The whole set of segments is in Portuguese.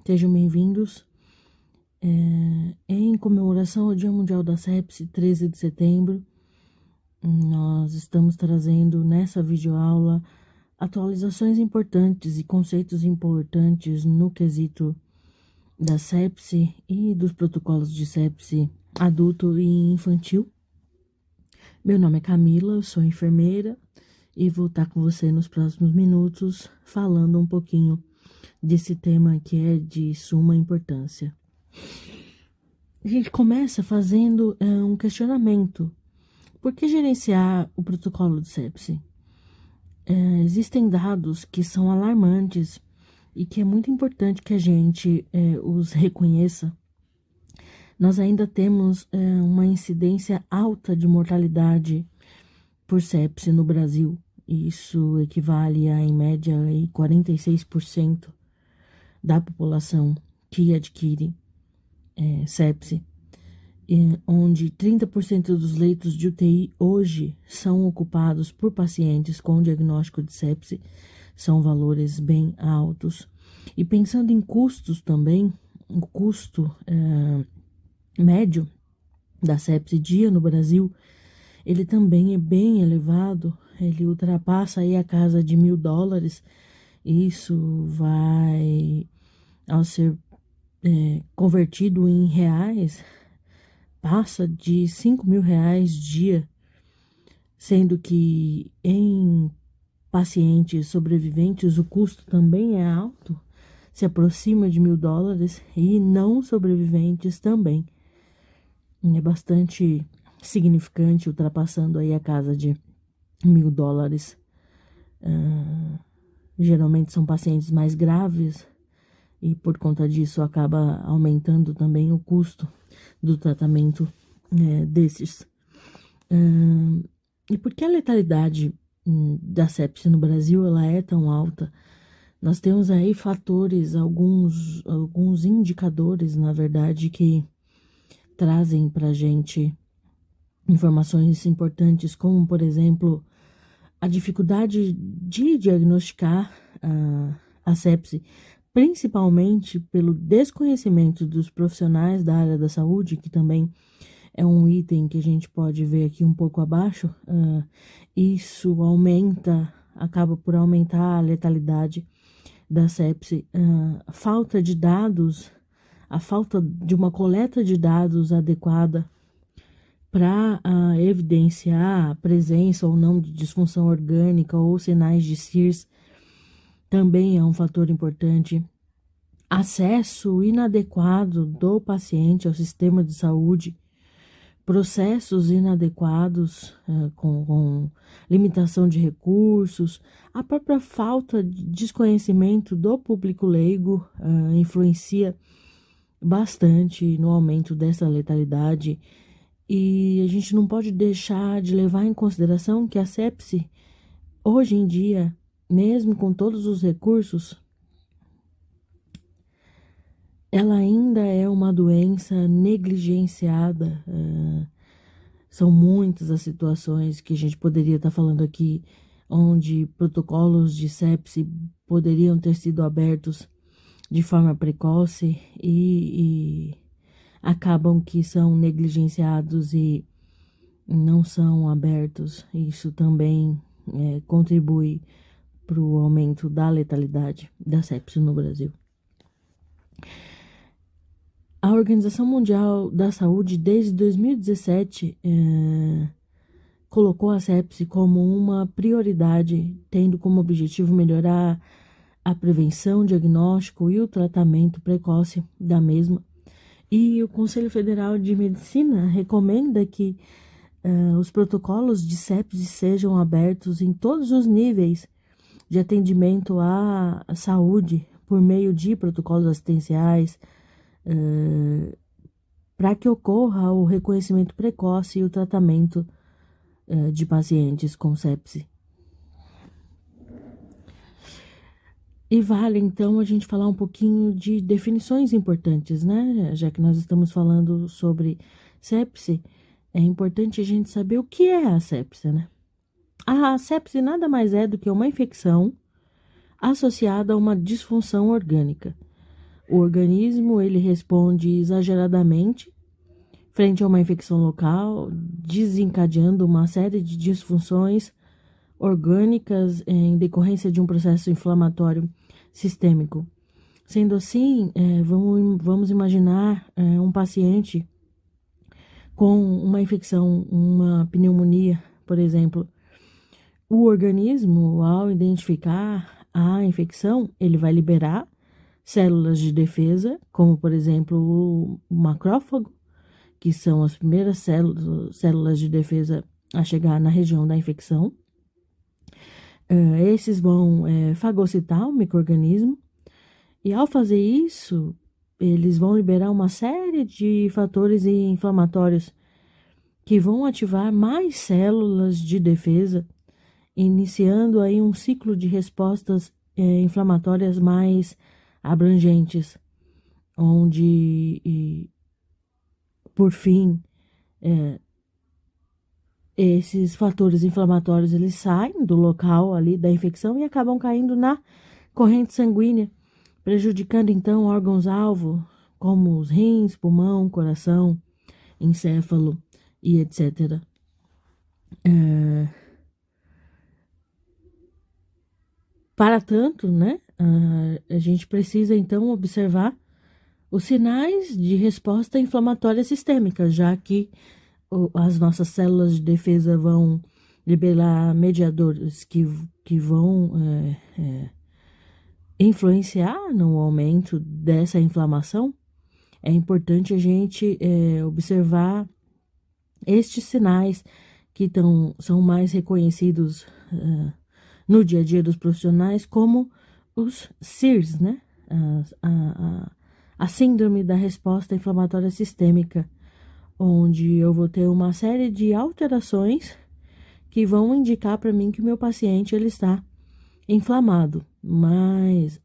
Sejam bem-vindos. Em comemoração ao Dia Mundial da Sepse, 13 de setembro, nós estamos trazendo nessa videoaula atualizações importantes e conceitos importantes no quesito da sepse e dos protocolos de sepse adulto e infantil. Meu nome é Camila, eu sou enfermeira e vou estar com você nos próximos minutos falando um pouquinho desse tema que é de suma importância. A gente começa fazendo um questionamento. Por que gerenciar o protocolo de sepse? Existem dados que são alarmantes e que é muito importante que a gente os reconheça. Nós ainda temos uma incidência alta de mortalidade por sepse no Brasil. Isso equivale a, em média, 46% da população que adquire sepse, onde 30% dos leitos de UTI hoje são ocupados por pacientes com diagnóstico de sepse. São valores bem altos. E pensando em custos também, o custo médio da sepse dia no Brasil, ele também é bem elevado. Ele ultrapassa aí a casa de $1.000. Isso vai, ao ser convertido em reais, passa de R$5.000 dia, sendo que em pacientes sobreviventes o custo também é alto, se aproxima de $1.000, e não sobreviventes também. É bastante significante, ultrapassando aí a casa de $1.000. Geralmente são pacientes mais graves e por conta disso acaba aumentando também o custo do tratamento desses. E por que a letalidade da sepse no Brasil ela é tão alta? Nós temos aí fatores, alguns indicadores, na verdade, que trazem para a gente informações importantes, como, por exemplo, a dificuldade de diagnosticar a sepse, principalmente pelo desconhecimento dos profissionais da área da saúde, que também é um item que a gente pode ver aqui um pouco abaixo. Isso acaba por aumentar a letalidade da sepse. Falta de dados, a falta de uma coleta de dados adequada para evidenciar a presença ou não de disfunção orgânica ou sinais de CIRS, também é um fator importante. Acesso inadequado do paciente ao sistema de saúde, processos inadequados com limitação de recursos, a própria falta de desconhecimento do público leigo influencia bastante no aumento dessa letalidade. E a gente não pode deixar de levar em consideração que a sepse, hoje em dia, mesmo com todos os recursos, ela ainda é uma doença negligenciada. São muitas as situações que a gente poderia estar falando aqui, onde protocolos de sepse poderiam ter sido abertos de forma precoce e acabam que são negligenciados e não são abertos. Isso também contribui para o aumento da letalidade da sepse no Brasil. A Organização Mundial da Saúde, desde 2017, colocou a sepse como uma prioridade, tendo como objetivo melhorar a prevenção, diagnóstico e o tratamento precoce da mesma. E o Conselho Federal de Medicina recomenda que os protocolos de sepse sejam abertos em todos os níveis de atendimento à saúde, por meio de protocolos assistenciais, para que ocorra o reconhecimento precoce e o tratamento de pacientes com sepse. E vale, então, a gente falar um pouquinho de definições importantes, né? Já que nós estamos falando sobre sepse, é importante a gente saber o que é a sepse, né? A sepse nada mais é do que uma infecção associada a uma disfunção orgânica. O organismo ele responde exageradamente frente a uma infecção local, desencadeando uma série de disfunções orgânicas em decorrência de um processo inflamatório sistêmico. Sendo assim, vamos imaginar um paciente com uma infecção, uma pneumonia, por exemplo. O organismo, ao identificar a infecção, ele vai liberar células de defesa, como, por exemplo, o macrófago, que são as primeiras células de defesa a chegar na região da infecção. Esses vão fagocitar o micro-organismo, e ao fazer isso, eles vão liberar uma série de fatores inflamatórios que vão ativar mais células de defesa, iniciando aí um ciclo de respostas inflamatórias mais abrangentes, onde, por fim, esses fatores inflamatórios eles saem do local ali da infecção e acabam caindo na corrente sanguínea, prejudicando então órgãos-alvo, como os rins, pulmão, coração, encéfalo e etc. Para tanto, né, a gente precisa então observar os sinais de resposta inflamatória sistêmica, já que as nossas células de defesa vão liberar mediadores que vão influenciar no aumento dessa inflamação. É importante a gente observar estes sinais que são mais reconhecidos no dia a dia dos profissionais como os SIRS, né? A síndrome da resposta inflamatória sistêmica, onde eu vou ter uma série de alterações que vão indicar para mim que o meu paciente ele está inflamado. Mas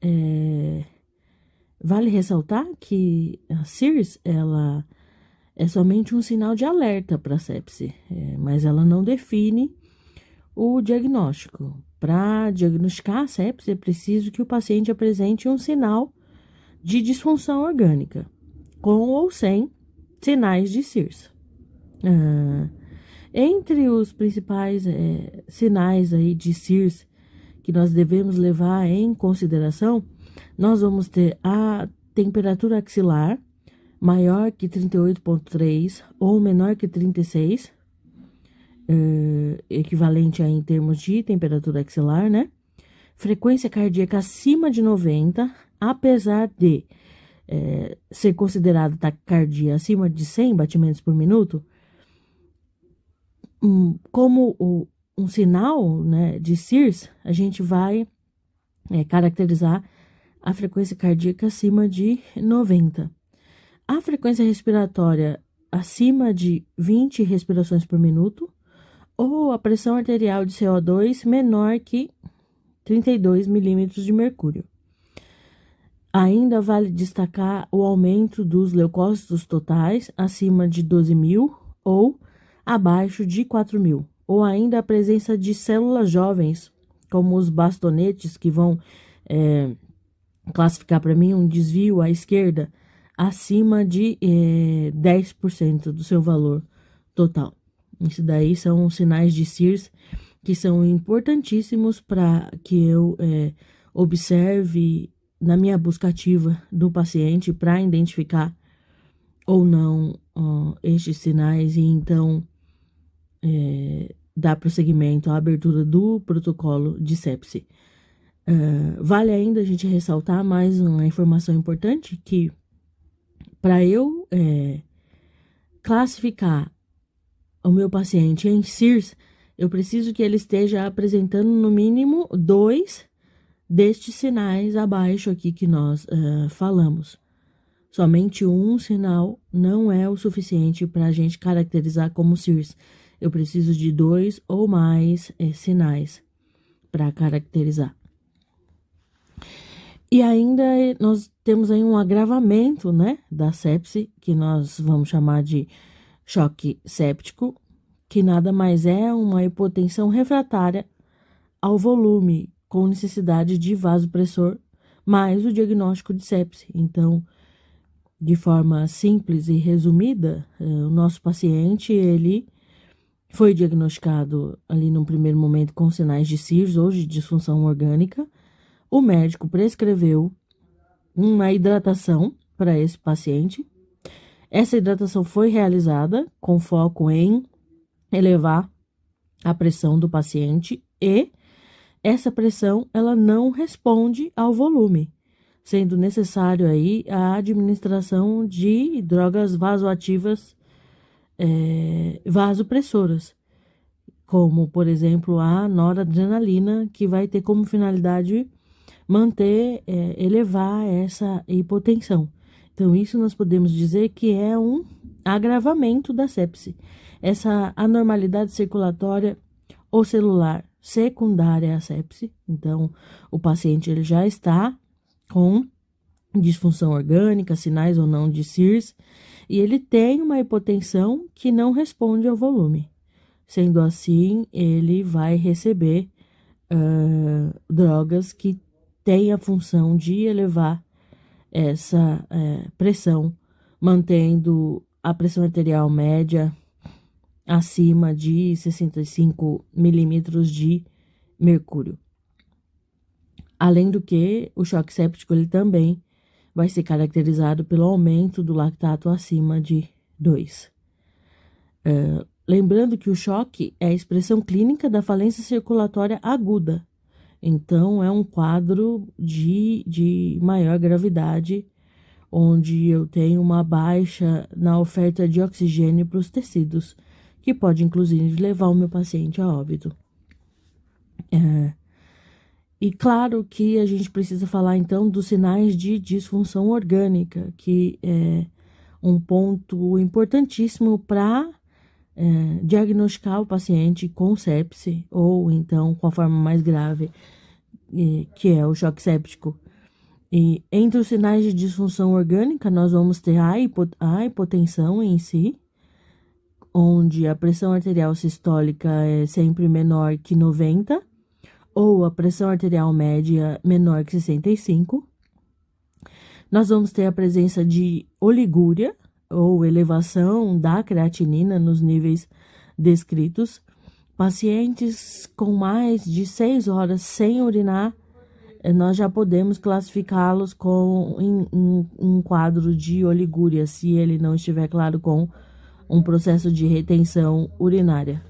vale ressaltar que a SIRS ela é somente um sinal de alerta para a sepse, mas ela não define o diagnóstico. Para diagnosticar a sepse, é preciso que o paciente apresente um sinal de disfunção orgânica, com ou sem sinais de SIRS. Entre os principais sinais aí de SIRS que nós devemos levar em consideração, nós vamos ter a temperatura axilar maior que 38,3 ou menor que 36, equivalente aí em termos de temperatura axilar, né? Frequência cardíaca acima de 90, apesar de ser considerada taquicardia acima de 100 batimentos por minuto, como um sinal, né, de SIRS, a gente vai caracterizar a frequência cardíaca acima de 90. A frequência respiratória acima de 20 respirações por minuto, ou a pressão arterial de CO2 menor que 32 milímetros de mercúrio. Ainda vale destacar o aumento dos leucócitos totais acima de 12.000 ou abaixo de 4.000, ou ainda a presença de células jovens, como os bastonetes, que vão classificar para mim um desvio à esquerda acima de 10% do seu valor total. Isso daí são sinais de SIRS que são importantíssimos para que eu observe na minha busca ativa do paciente para identificar ou não estes sinais e então dar prosseguimento à abertura do protocolo de sepse. Vale ainda a gente ressaltar mais uma informação importante, que para eu classificar o meu paciente em SIRS, eu preciso que ele esteja apresentando no mínimo 2 destes sinais abaixo aqui que nós falamos. Somente um sinal não é o suficiente para a gente caracterizar como SIRS. Eu preciso de 2 ou mais sinais para caracterizar. E ainda nós temos aí um agravamento, né, da sepse, que nós vamos chamar de choque séptico, que nada mais é uma hipotensão refratária ao volume com necessidade de vasopressor, mais o diagnóstico de sepse. Então, de forma simples e resumida, o nosso paciente, ele foi diagnosticado ali num primeiro momento com sinais de CIRS ou de disfunção orgânica. O médico prescreveu uma hidratação para esse paciente. Essa hidratação foi realizada com foco em elevar a pressão do paciente e essa pressão ela não responde ao volume, sendo necessário aí a administração de drogas vasoativas vasopressoras, como, por exemplo, a noradrenalina, que vai ter como finalidade elevar essa hipotensão. Então, isso nós podemos dizer que é um agravamento da sepse. Essa anormalidade circulatória ou celular secundária à sepse. Então, o paciente ele já está com disfunção orgânica, sinais ou não de CIRS, e ele tem uma hipotensão que não responde ao volume. Sendo assim, ele vai receber drogas que têm a função de elevar essa pressão, mantendo a pressão arterial média acima de 65 milímetros de mercúrio. Além do que, o choque séptico ele também vai ser caracterizado pelo aumento do lactato acima de 2. Lembrando que o choque é a expressão clínica da falência circulatória aguda. Então, é um quadro de maior gravidade, onde eu tenho uma baixa na oferta de oxigênio para os tecidos, que pode, inclusive, levar o meu paciente a óbito. E claro que a gente precisa falar, então, dos sinais de disfunção orgânica, que é um ponto importantíssimo para diagnosticar o paciente com sepse, ou então com a forma mais grave, que é o choque séptico. E entre os sinais de disfunção orgânica, nós vamos ter a hipotensão em si, onde a pressão arterial sistólica é sempre menor que 90, ou a pressão arterial média menor que 65. Nós vamos ter a presença de oligúria, ou elevação da creatinina nos níveis descritos. Pacientes com mais de 6 horas sem urinar, nós já podemos classificá-los com um quadro de oligúria, se ele não estiver claro com um processo de retenção urinária.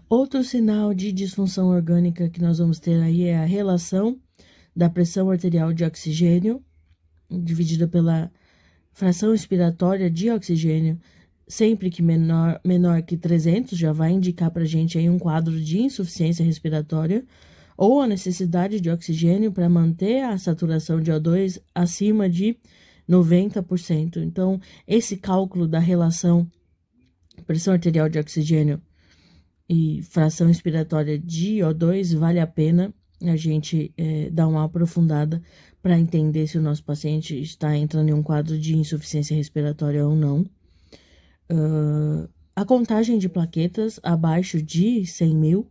Outro sinal de disfunção orgânica que nós vamos ter aí é a relação da pressão arterial de oxigênio, dividida pela fração expiratória de oxigênio, sempre que menor que 300, já vai indicar para a gente aí um quadro de insuficiência respiratória, ou a necessidade de oxigênio para manter a saturação de O2 acima de 90%. Então, esse cálculo da relação pressão arterial de oxigênio e fração expiratória de O2, vale a pena a gente dar uma aprofundada para entender se o nosso paciente está entrando em um quadro de insuficiência respiratória ou não. A contagem de plaquetas abaixo de 100 mil.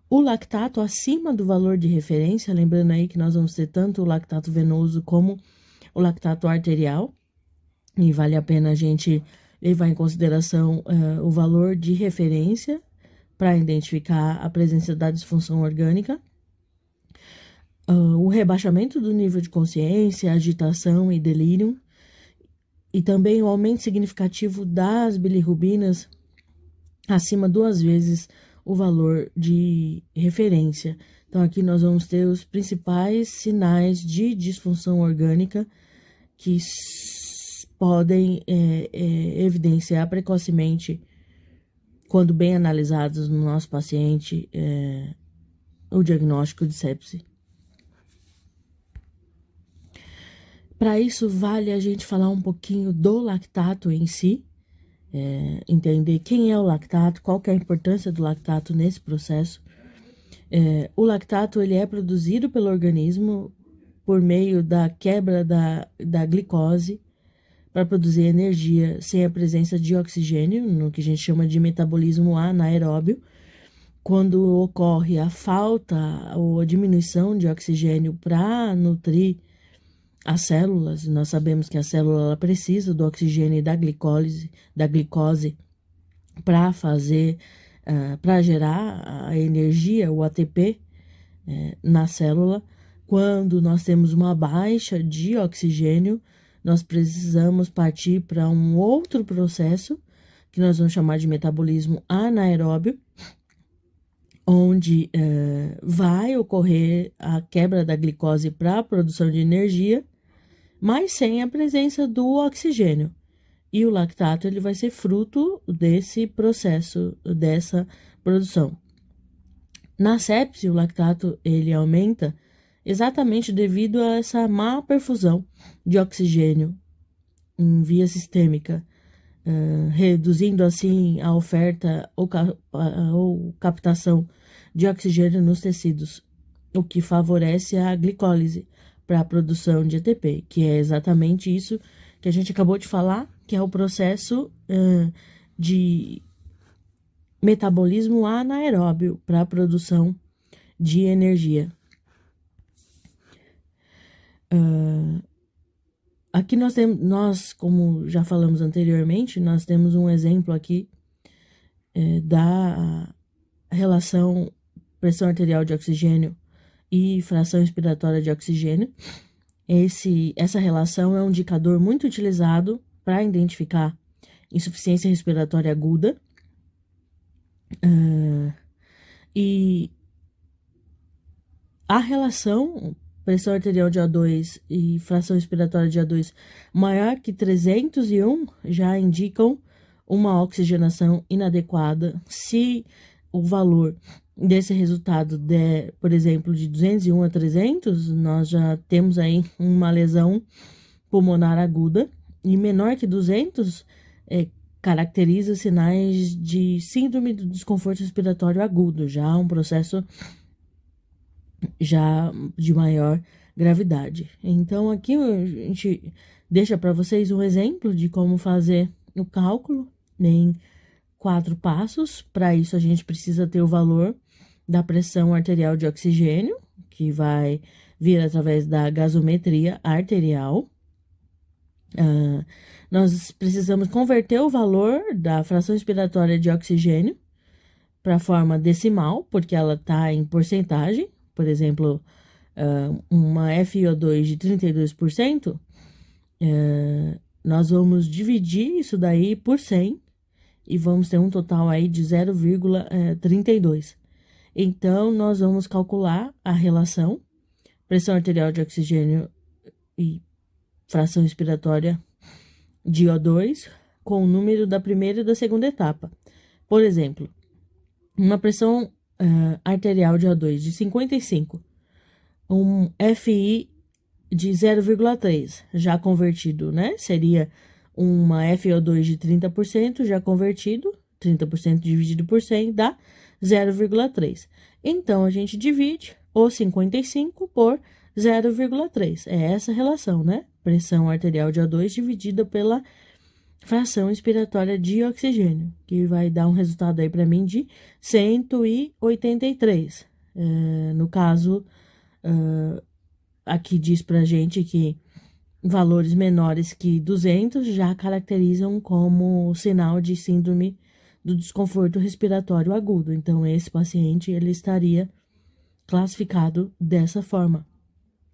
O lactato acima do valor de referência, lembrando aí que nós vamos ter tanto o lactato venoso como o lactato arterial, e vale a pena a gente levar em consideração o valor de referência para identificar a presença da disfunção orgânica. O rebaixamento do nível de consciência, agitação e delírio, e também o aumento significativo das bilirrubinas acima 2 vezes o valor de referência. Então, aqui nós vamos ter os principais sinais de disfunção orgânica que podem evidenciar precocemente, quando bem analisados no nosso paciente, o diagnóstico de sepse. Para isso, vale a gente falar um pouquinho do lactato em si, entender quem é o lactato, qual que é a importância do lactato nesse processo. O lactato ele é produzido pelo organismo por meio da quebra da glicose para produzir energia sem a presença de oxigênio, no que a gente chama de metabolismo anaeróbio. Quando ocorre a falta ou a diminuição de oxigênio para nutrir as células, nós sabemos que a célula ela precisa do oxigênio e da glicose para fazer, para gerar a energia, o ATP, na célula. Quando nós temos uma baixa de oxigênio, nós precisamos partir para um outro processo, que nós vamos chamar de metabolismo anaeróbio, onde vai ocorrer a quebra da glicose para a produção de energia, mas sem a presença do oxigênio. E o lactato ele vai ser fruto desse processo, dessa produção. Na sepse, o lactato ele aumenta exatamente devido a essa má perfusão de oxigênio em via sistêmica, reduzindo assim a oferta ou captação de oxigênio nos tecidos, o que favorece a glicólise para a produção de ATP, que é exatamente isso que a gente acabou de falar, que é o processo de metabolismo anaeróbio para a produção de energia. Aqui nós, como já falamos anteriormente, nós temos um exemplo aqui da relação pressão arterial de oxigênio e fração expiratória de oxigênio. Essa relação é um indicador muito utilizado para identificar insuficiência respiratória aguda. E a relação pressão arterial de O2 e fração expiratória de O2 maior que 301 já indicam uma oxigenação inadequada. Se o valor desse resultado der, por exemplo, de 201 a 300, nós já temos aí uma lesão pulmonar aguda, e menor que 200 caracteriza sinais de síndrome do desconforto respiratório agudo, já um processo já de maior gravidade. Então aqui a gente deixa para vocês um exemplo de como fazer o cálculo em 4 passos. Para isso a gente precisa ter o valor da pressão arterial de oxigênio, que vai vir através da gasometria arterial. Nós precisamos converter o valor da fração expiratória de oxigênio para a forma decimal, porque ela está em porcentagem. Por exemplo, uma FiO2 de 32%, nós vamos dividir isso daí por 100 e vamos ter um total aí de 0,32. Então, nós vamos calcular a relação pressão arterial de oxigênio e fração expiratória de O2 com o número da primeira e da segunda etapa. Por exemplo, uma pressão arterial de O2 de 55, um FI de 0,3, já convertido, né? Seria uma FiO2 de 30%, já convertido, 30% dividido por 100 dá 0,3. Então, a gente divide o 55 por 0,3. É essa relação, né? Pressão arterial de O2 dividida pela fração expiratória de oxigênio, que vai dar um resultado aí para mim de 183. No caso, aqui diz pra gente que valores menores que 200 já caracterizam como sinal de síndrome do desconforto respiratório agudo. Então, esse paciente, ele estaria classificado dessa forma.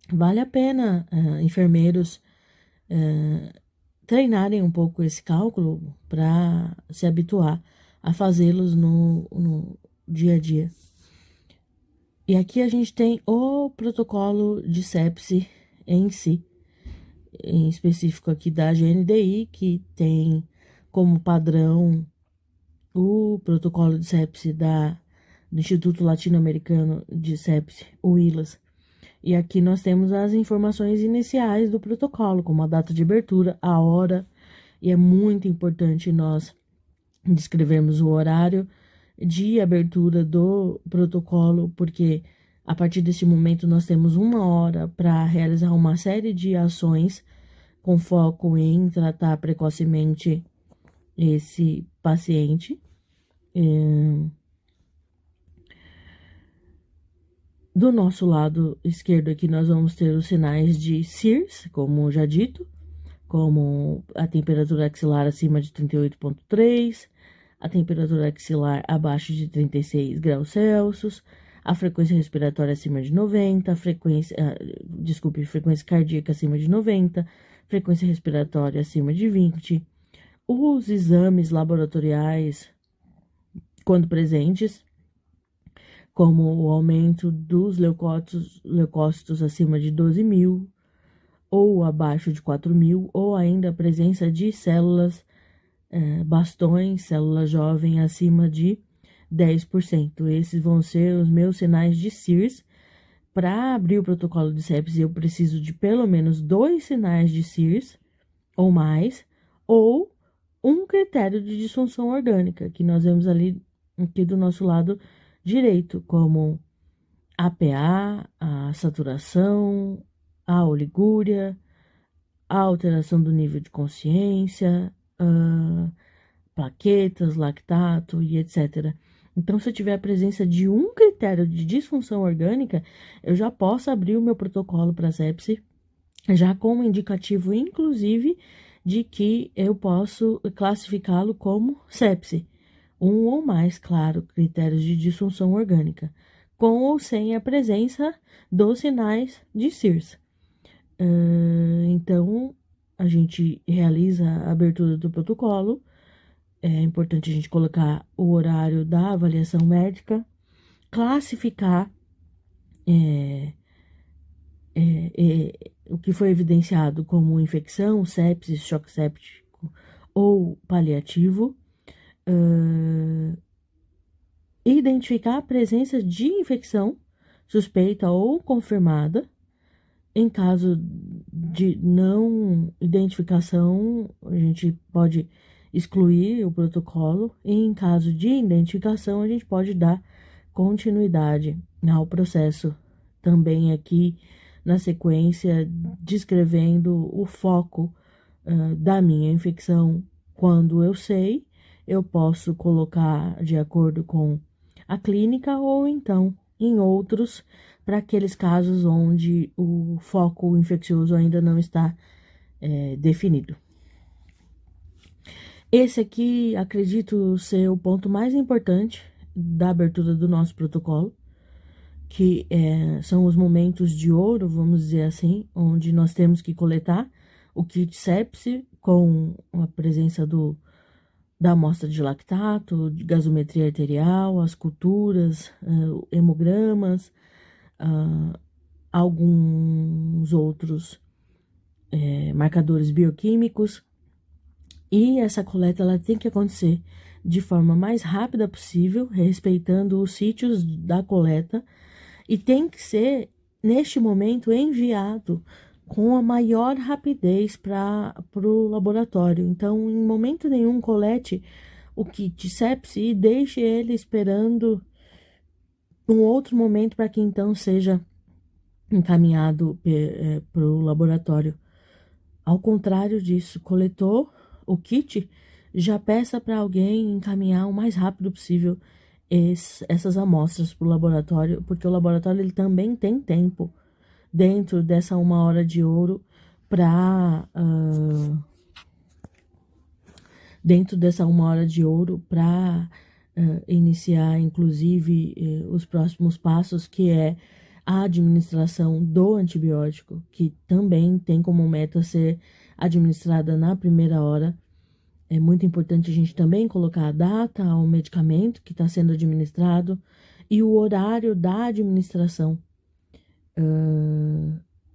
Vale a pena, enfermeiros, treinarem um pouco esse cálculo para se habituar a fazê-los no dia a dia. E aqui a gente tem o protocolo de sepse em si, em específico aqui da GNDI, que tem como padrão o protocolo de sepse do Instituto Latino-Americano de Sepse, o ILAS. E aqui nós temos as informações iniciais do protocolo, como a data de abertura, a hora, e é muito importante nós descrevermos o horário de abertura do protocolo, porque a partir desse momento nós temos 1 hora para realizar uma série de ações com foco em tratar precocemente esse paciente. Do nosso lado esquerdo aqui nós vamos ter os sinais de SIRS, como já dito, como a temperatura axilar acima de 38,3, a temperatura axilar abaixo de 36 graus Celsius, a frequência respiratória acima de 90, frequência cardíaca acima de 90, frequência respiratória acima de 20, os exames laboratoriais, quando presentes, como o aumento dos leucócitos acima de 12.000, ou abaixo de 4.000, ou ainda a presença de células bastões, célula jovem acima de 10%. Esses vão ser os meus sinais de SIRS. Para abrir o protocolo de sepsis, eu preciso de pelo menos 2 sinais de SIRS ou mais, ou um critério de disfunção orgânica, que nós vemos ali aqui do nosso lado direito, como APA, a saturação, a oligúria, a alteração do nível de consciência, plaquetas, lactato e etc. Então, se eu tiver a presença de um critério de disfunção orgânica, eu já posso abrir o meu protocolo para sepse, já como indicativo, inclusive, de que eu posso classificá-lo como sepse. Um ou mais, claro, critérios de disfunção orgânica, com ou sem a presença dos sinais de SIRS. Então, a gente realiza a abertura do protocolo. É importante a gente colocar o horário da avaliação médica, classificar o que foi evidenciado como infecção, sepsis, choque séptico ou paliativo, identificar a presença de infecção suspeita ou confirmada. Em caso de não identificação, a gente pode excluir o protocolo, e em caso de identificação, a gente pode dar continuidade ao processo. Também aqui na sequência, descrevendo o foco da minha infecção. Quando eu sei, eu posso colocar de acordo com a clínica ou então em outros, para aqueles casos onde o foco infeccioso ainda não está definido. Esse aqui, acredito ser o ponto mais importante da abertura do nosso protocolo, que são os momentos de ouro, vamos dizer assim, onde nós temos que coletar o kit sepse com a presença da amostra de lactato, de gasometria arterial, as culturas, hemogramas, alguns outros marcadores bioquímicos. E essa coleta ela tem que acontecer de forma mais rápida possível, respeitando os sítios da coleta, e tem que ser, neste momento, enviado com a maior rapidez para o laboratório. Então, em momento nenhum, colete o kit sepse e deixe ele esperando um outro momento para que então seja encaminhado para o laboratório. Ao contrário disso, coletou o kit, já peça para alguém encaminhar o mais rápido possível essas amostras para o laboratório, porque o laboratório ele também tem tempo dentro dessa 1 hora de ouro para iniciar, inclusive, os próximos passos, que é a administração do antibiótico, que também tem como meta ser administrada na primeira hora. É muito importante a gente também colocar a data ao medicamento que está sendo administrado e o horário da administração.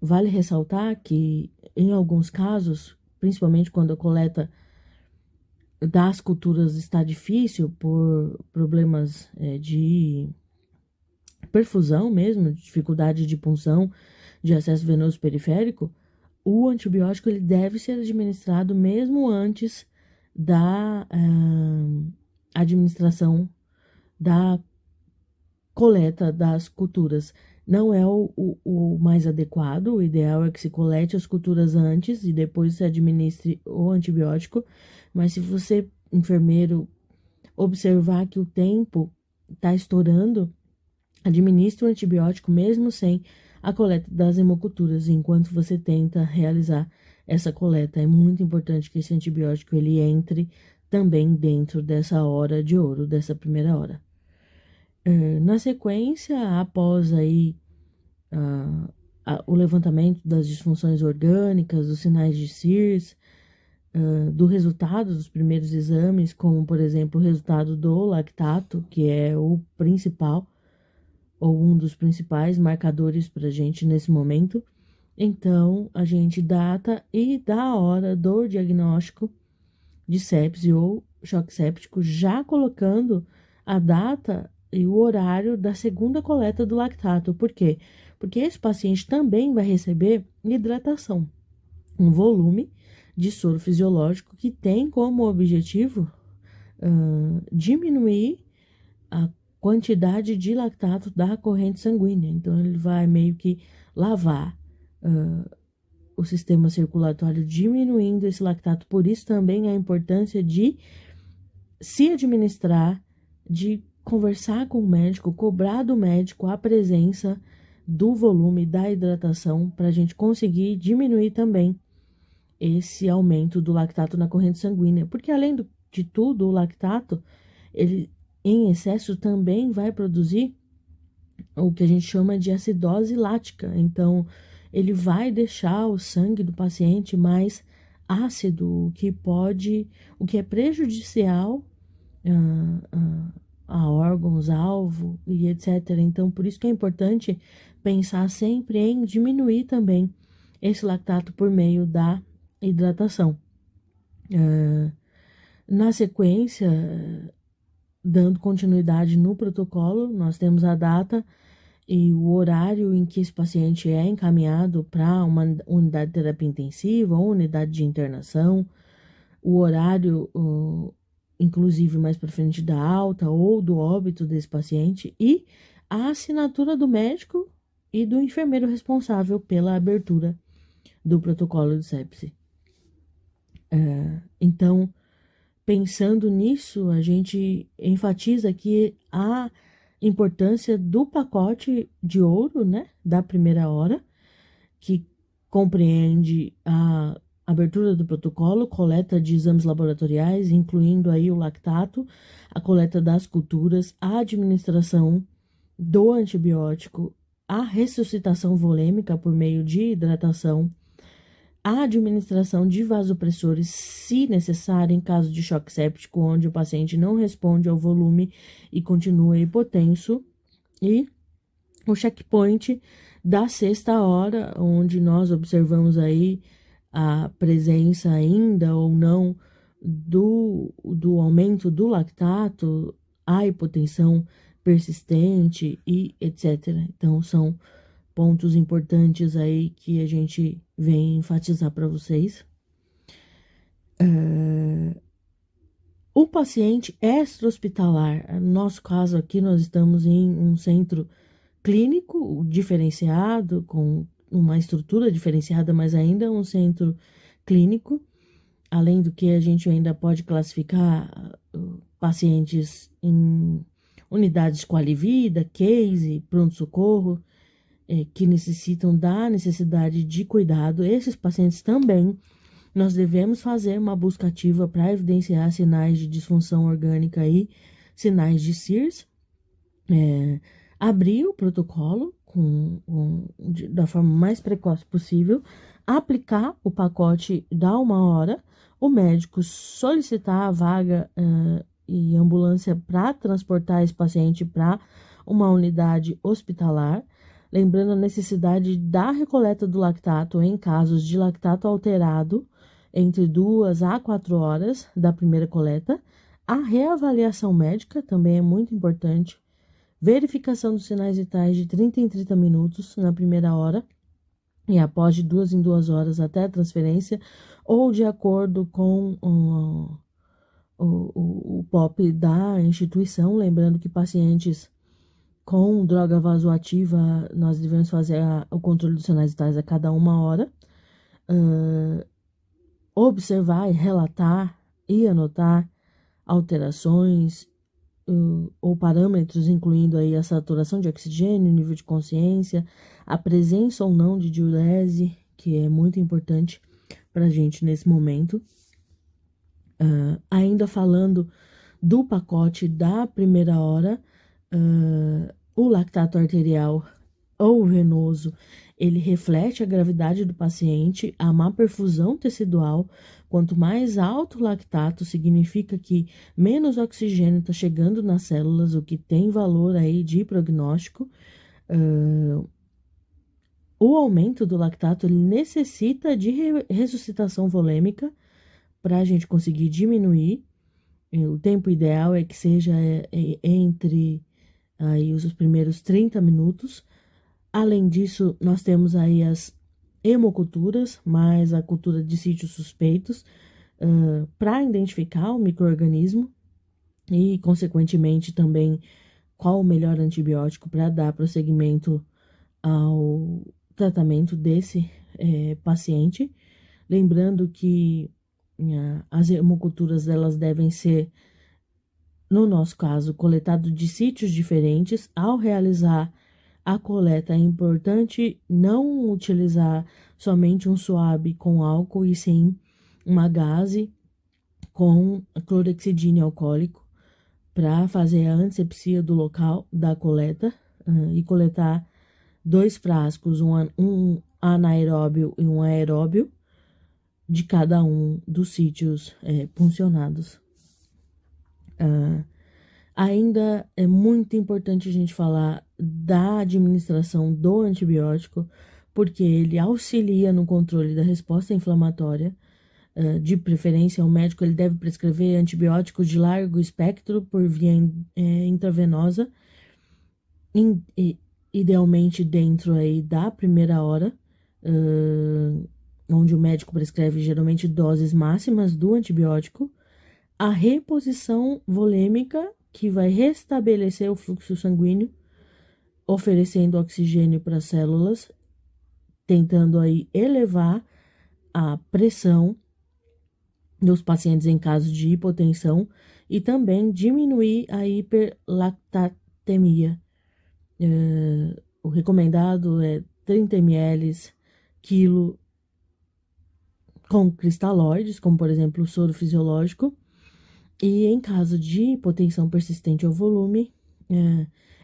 Vale ressaltar que, em alguns casos, principalmente quando a coleta das culturas está difícil por problemas de perfusão mesmo, dificuldade de punção, de acesso venoso periférico, o antibiótico ele deve ser administrado mesmo antes da administração da coleta das culturas. não é o mais adequado. O ideal é que se colete as culturas antes e depois se administre o antibiótico. Mas se você, enfermeiro, observar que o tempo está estourando, administre o antibiótico mesmo sem a coleta das hemoculturas, enquanto você tenta realizar essa coleta. É muito importante que esse antibiótico ele entre também dentro dessa hora de ouro, dessa primeira hora. Na sequência, após aí o levantamento das disfunções orgânicas, dos sinais de Sears, do resultado dos primeiros exames, como por exemplo o resultado do lactato, que é o principal ou um dos principais marcadores para a gente nesse momento. Então, a gente data e dá a hora do diagnóstico de sepse ou choque séptico, já colocando a data e o horário da segunda coleta do lactato. Por quê? Porque esse paciente também vai receber hidratação, um volume de soro fisiológico que tem como objetivo diminuir a quantidade de lactato da corrente sanguínea. Então, ele vai meio que lavar o sistema circulatório, diminuindo esse lactato. Por isso, também a importância de se administrar, de conversar com o médico, cobrar do médico a presença do volume da hidratação para a gente conseguir diminuir também esse aumento do lactato na corrente sanguínea. Porque, além de tudo, o lactato, ele em excesso também vai produzir o que a gente chama de acidose lática. Então, ele vai deixar o sangue do paciente mais ácido, o que é prejudicial a órgãos-alvo e etc. Então, por isso que é importante pensar sempre em diminuir também esse lactato por meio da hidratação. Na sequência, dando continuidade no protocolo, nós temos a data e o horário em que esse paciente é encaminhado para uma unidade de terapia intensiva ou unidade de internação, o horário, inclusive mais para frente da alta ou do óbito desse paciente e a assinatura do médico e do enfermeiro responsável pela abertura do protocolo de sepse. Então, pensando nisso, a gente enfatiza aqui a importância do pacote de ouro, né, da primeira hora, que compreende a abertura do protocolo, coleta de exames laboratoriais, incluindo aí o lactato, a coleta das culturas, a administração do antibiótico, a ressuscitação volêmica por meio de hidratação, a administração de vasopressores, se necessário, em caso de choque séptico, onde o paciente não responde ao volume e continua hipotenso, e o checkpoint da sexta hora, onde nós observamos aí a presença ainda ou não do aumento do lactato, a hipotensão persistente e etc. Então, são pontos importantes aí que a gente vem enfatizar para vocês. O paciente extra-hospitalar, no nosso caso aqui, nós estamos em um centro clínico diferenciado, com uma estrutura diferenciada, mas ainda um centro clínico, além do que a gente ainda pode classificar pacientes em unidades quali-vida, case, pronto-socorro, que necessitam da necessidade de cuidado. Esses pacientes também nós devemos fazer uma busca ativa para evidenciar sinais de disfunção orgânica e sinais de Sears. Abrir o protocolo da forma mais precoce possível, aplicar o pacote da 1 hora, o médico solicitar a vaga e ambulância para transportar esse paciente para uma unidade hospitalar, lembrando a necessidade da recoleta do lactato em casos de lactato alterado entre 2 a 4 horas da primeira coleta. A reavaliação médica também é muito importante. Verificação dos sinais vitais de 30 em 30 minutos na primeira hora e após de 2 em 2 horas até a transferência, ou de acordo com o POP da instituição, lembrando que pacientes Com droga vasoativa, nós devemos fazer o controle dos sinais vitais a cada 1 hora. Observar e relatar e anotar alterações ou parâmetros, incluindo aí a saturação de oxigênio, nível de consciência, a presença ou não de diurese, que é muito importante para a gente nesse momento. Ainda falando do pacote da primeira hora, o lactato arterial ou venoso, ele reflete a gravidade do paciente, a má perfusão tecidual. Quanto mais alto o lactato, significa que menos oxigênio está chegando nas células, o que tem valor aí de prognóstico. O aumento do lactato ele necessita de ressuscitação volêmica para a gente conseguir diminuir. O tempo ideal é que seja entre aí os primeiros 30 minutos. Além disso, nós temos aí as hemoculturas, mais a cultura de sítios suspeitos, para identificar o micro-organismo e, consequentemente, também qual o melhor antibiótico para dar prosseguimento ao tratamento desse paciente. Lembrando que as hemoculturas elas devem ser, no nosso caso, coletadas de sítios diferentes. Ao realizar a coleta, é importante não utilizar somente um suave com álcool, e sim uma gaze com clorexidina alcoólico para fazer a antisepsia do local da coleta e coletar 2 frascos, um anaeróbio e um aeróbio, de cada um dos sítios puncionados. Ainda é muito importante a gente falar da administração do antibiótico, porque ele auxilia no controle da resposta inflamatória. De preferência, o médico ele deve prescrever antibióticos de largo espectro por via intravenosa, idealmente dentro aí da primeira hora, onde o médico prescreve geralmente doses máximas do antibiótico. A reposição volêmica, que vai restabelecer o fluxo sanguíneo, oferecendo oxigênio para as células, tentando aí elevar a pressão dos pacientes em caso de hipotensão e também diminuir a hiperlactatemia. O recomendado é 30 ml quilo com cristalóides, como por exemplo o soro fisiológico. E em caso de hipotensão persistente ao volume,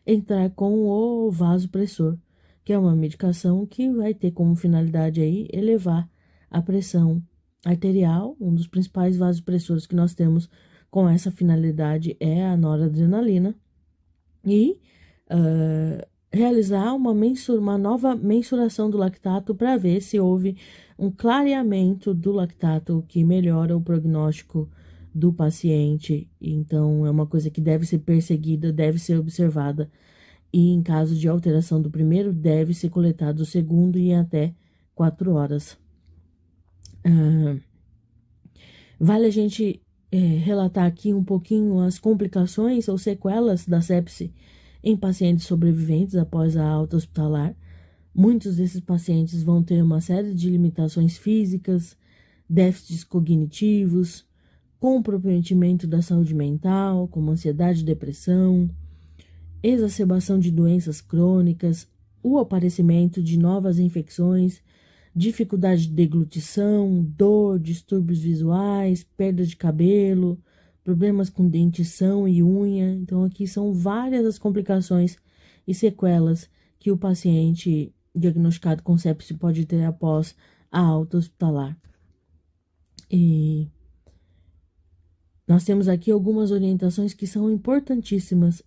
entrar com o vasopressor, que é uma medicação que vai ter como finalidade aí elevar a pressão arterial. Um dos principais vasopressores que nós temos com essa finalidade é a noradrenalina. E realizar uma nova mensuração do lactato para ver se houve um clareamento do lactato que melhora o prognóstico do paciente. Então, é uma coisa que deve ser perseguida, deve ser observada, e em caso de alteração do primeiro, deve ser coletado o segundo em até 4 horas. Vale a gente relatar aqui um pouquinho as complicações ou sequelas da sepse em pacientes sobreviventes após a alta hospitalar. Muitos desses pacientes vão ter uma série de limitações físicas, déficits cognitivos, comprometimento da saúde mental, como ansiedade e depressão, exacerbação de doenças crônicas, o aparecimento de novas infecções, dificuldade de deglutição, dor, distúrbios visuais, perda de cabelo, problemas com dentição e unha. Então, aqui são várias as complicações e sequelas que o paciente diagnosticado com sepse pode ter após a alta hospitalar. E nós temos aqui algumas orientações que são importantíssimas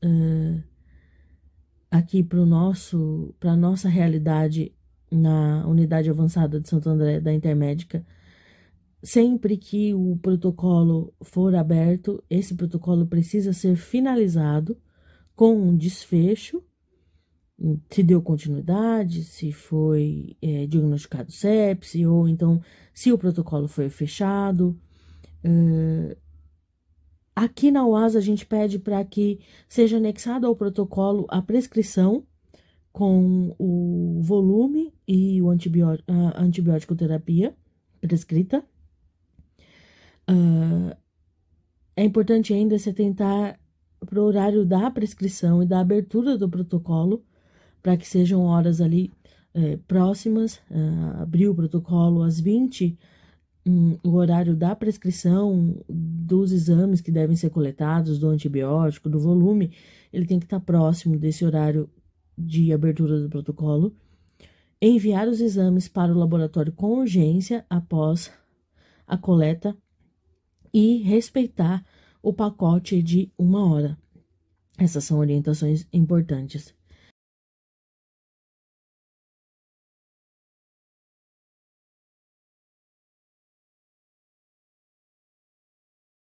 aqui para a nossa realidade na unidade avançada de Santo André da Intermédica. Sempre que o protocolo for aberto, esse protocolo precisa ser finalizado com um desfecho, se deu continuidade, se foi diagnosticado sepse, ou então se o protocolo foi fechado. Aqui na UAS, a gente pede para que seja anexado ao protocolo a prescrição com o volume e a antibiótico terapia prescrita. É importante ainda se atentar para o horário da prescrição e da abertura do protocolo, para que sejam horas ali próximas. Abrir o protocolo às 20, o horário da prescrição, dos exames que devem ser coletados, do antibiótico, do volume, ele tem que estar próximo desse horário de abertura do protocolo. Enviar os exames para o laboratório com urgência após a coleta e respeitar o pacote de 1 hora. Essas são orientações importantes.